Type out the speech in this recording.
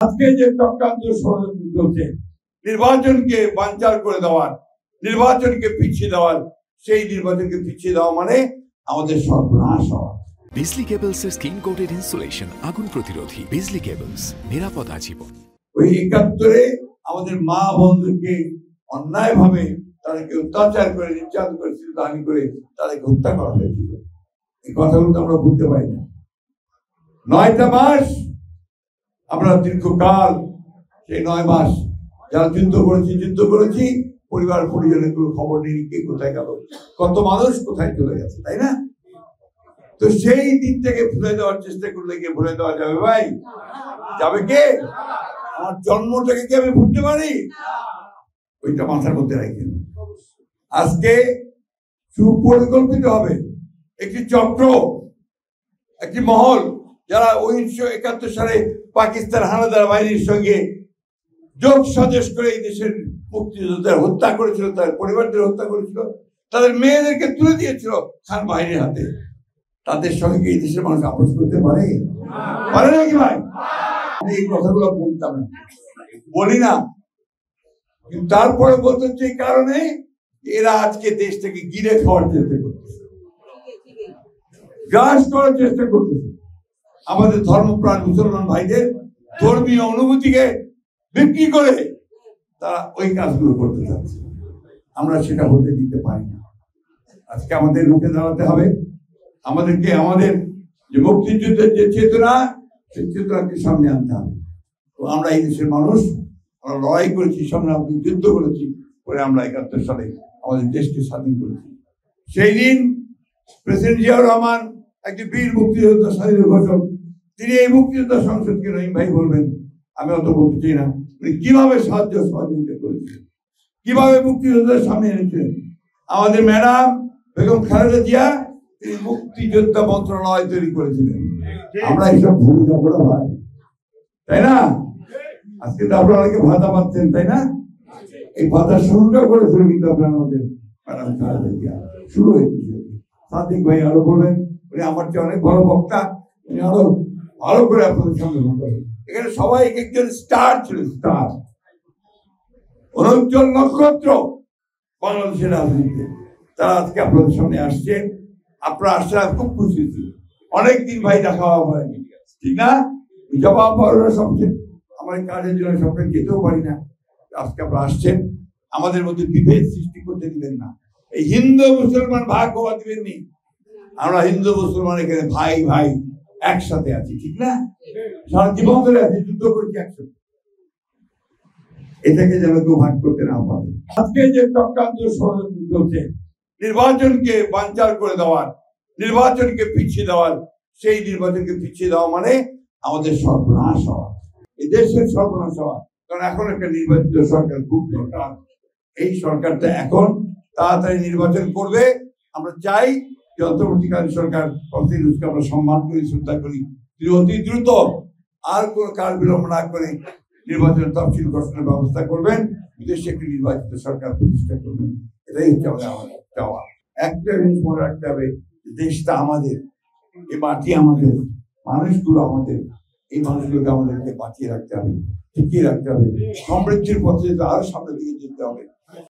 আজকে যে চক্রান্ত ষড়যন্ত্র চলছে নির্বাচনকে বানচাল করে দেওয়ার, নির্বাচনকে পিছিয়ে দেওয়ার, সেই নির্বাচনকে পিছিয়ে দেওয়া মানে আমাদের সর্বনাশ হওয়া। বিজলি কেবলস এর স্কিন কোটেড ইনসুলেশন আগুন প্রতিরোধী। বিজলি কেবলস, নিরাপদ আজীবন। ওই ৭১-এ আমাদের মা বন্ধুকে অন্যায়ভাবে তাদেরকে অত্যাচার করে, নির্যাতন করে, চিন্তাহানি করে তাদেরকে হত্যা করা হয়েছিল। এই কথাগুলো তো আমরা বুঝতে পারি না। ৯টা মাস আমরা দীর্ঘকাল, সেই ৯ মাস যারা যুদ্ধ করেছি, পরিবার পরিজনের কোনো খবর নেই, কে কোথায় গেল, কত মানুষ কোথায় চলে গেছে, তাই না? তো সেই দিনটাকে ভুলে দেওয়ার চেষ্টা করলে কি ভুলে দেওয়া যাবে ভাই? যাবে কে? আমার জন্মটাকে কি আমি ভুলতে পারি? ওইটা মাথার মধ্যে রাখেন। আজকে সুপরিকল্পিত হবে একটি চক্র, একটি মহল, যারা ১৯৭১ সালে পাকিস্তান হানাদার বাহিনীর সঙ্গে যোগ সাজেশ করে এই দেশের মুক্তিযোদ্ধাদের হত্যা করেছিল, তার পরিবারদের হত্যা করেছিল, তাদের মেয়েদেরকে তুলে দিয়েছিল খান বাহিনীর হাতে। তাদের সঙ্গে এই দেশের মানুষ আপোষ করতে পারে নাকি ভাই? এই কথাগুলো বলতাম না, বলি না, কিন্তু তারপরে বলতে হচ্ছে এই কারণে এরা আজকে দেশটাকে গিলে খাওয়ার চেষ্টা করতেছে, গ্রাস করার চেষ্টা করতেছে। আমাদের ধর্মপ্রাণ মুসলমান ভাইদের ধর্মীয় অনুভূতিকে বিক্রি করে তারা ওই কাজগুলো করতে চাচ্ছে। আমরা সেটা হতে দিতে পারি না। আজকে আমাদের রুখে দাঁড়াতে হবে। আমাদেরকে আমাদের যে মুক্তিযুদ্ধের যে চেতনা, সেই চেতনাকে সামনে আনতে হবে। তো আমরা এই দেশের মানুষ, আমরা লড়াই করেছি, সংগ্রামী যুদ্ধ করেছি, করে আমরা ৭১ সালে আমাদের দেশকে স্বাধীন করেছি। সেই দিন প্রেসিডেন্ট জিয়াউর রহমান একজন বীর মুক্তিযোদ্ধা, স্বাধীন ঘোষক, তিনি এই মুক্তিযোদ্ধা সংসদকে রহিম ভাই বলবেন, আমি অত বলতে চাই না, উনি কিভাবে সাহায্য সহযোগিতা করেছিলেন, কিভাবে মুক্তিযোদ্ধাদের সামনে এনেছিলেন। আমাদের ম্যাডাম বেগম খালেদা জিয়া, তিনি মুক্তিযোদ্ধা মন্ত্রণালয় তৈরি করেছিলেন। আমরা এইসব ভুলে যাবো না ভাই, তাই না? আজকে তো আপনারা অনেকে ভাতা পাচ্ছেন, তাই না? এই ভাতা শুরুটা করেছিল কিন্তু আপনারা আমাদের ম্যাডাম খালেদা জিয়া, শুরু হয়েছিল। সাদিক ভাই আরো বলবেন, উনি আমার চেয়ে অনেক বড় বক্তা, উনি আরো ভালো করে আপনাদের সামনে বলবেন। এখানে সবাই একজন স্টার ছিল, স্টার, অনুজ্জ্বল নক্ষত্র বাংলাদেশের রাজনীতিতে। তারা আজকে আপনাদের সামনে আসছেন, আপনারা আসছেন, আমি খুব খুশি হয়েছি। অনেকদিন ভাই দেখা হওয়া পারেনি, ঠিক না? জবাব পাওয়ার সবচেয়ে আমার কাজের জন্য সবচেয়ে যেতেও পারি না। আজকে আপনারা আসছেন, আমাদের মধ্যে বিভেদ সৃষ্টি করতে দিবেন না। এই হিন্দু মুসলমান ভাগ হওয়া দিবেন নি। আমরা হিন্দু মুসলমান এখানে ভাই ভাই একসাথে আছি, ঠিক না? সারা জীবন ধরে আছি, যুদ্ধ করেছি একসাথে। এটাকে যেন কেউ ভাগ করতে না পারে। আজকে যে চক্রান্ত ষড়যন্ত্র চলছে নির্বাচনকে বানচাল করে দেওয়ার, নির্বাচনকে পিছিয়ে দেওয়ার, সেই নির্বাচনকে পিছিয়ে দেওয়া মানে আমাদের সর্বনাশ হওয়া, এই দেশের সর্বনাশ হওয়া। কারণ এখন একটা নির্বাচিত সরকার খুব দরকার। এই সরকারটা এখন তাড়াতাড়ি নির্বাচন করবে। আমরা চাই যে অন্তর্বর্তীকালীন সরকার আমরা সম্মান করি, শ্রদ্ধা করি, অতি দ্রুত আর কোনো কাল বিলম্ব না করে নির্বাচনের তফসিল ঘোষণার ব্যবস্থা করবেন, বিদেশে একটি নির্বাচিত সরকার প্রতিষ্ঠা করবেন। এটাই হচ্ছে আমাদের চাওয়া। একটা জিনিস মনে রাখতে হবে, দেশটা আমাদের, এই মাটি আমাদের, মানুষগুলো আমাদের, এই মানুষগুলোকে আমাদেরকে বাঁচিয়ে রাখতে হবে, টিকিয়ে রাখতে হবে। সমৃদ্ধির পথে আরো সামনের দিকে যেতে হবে।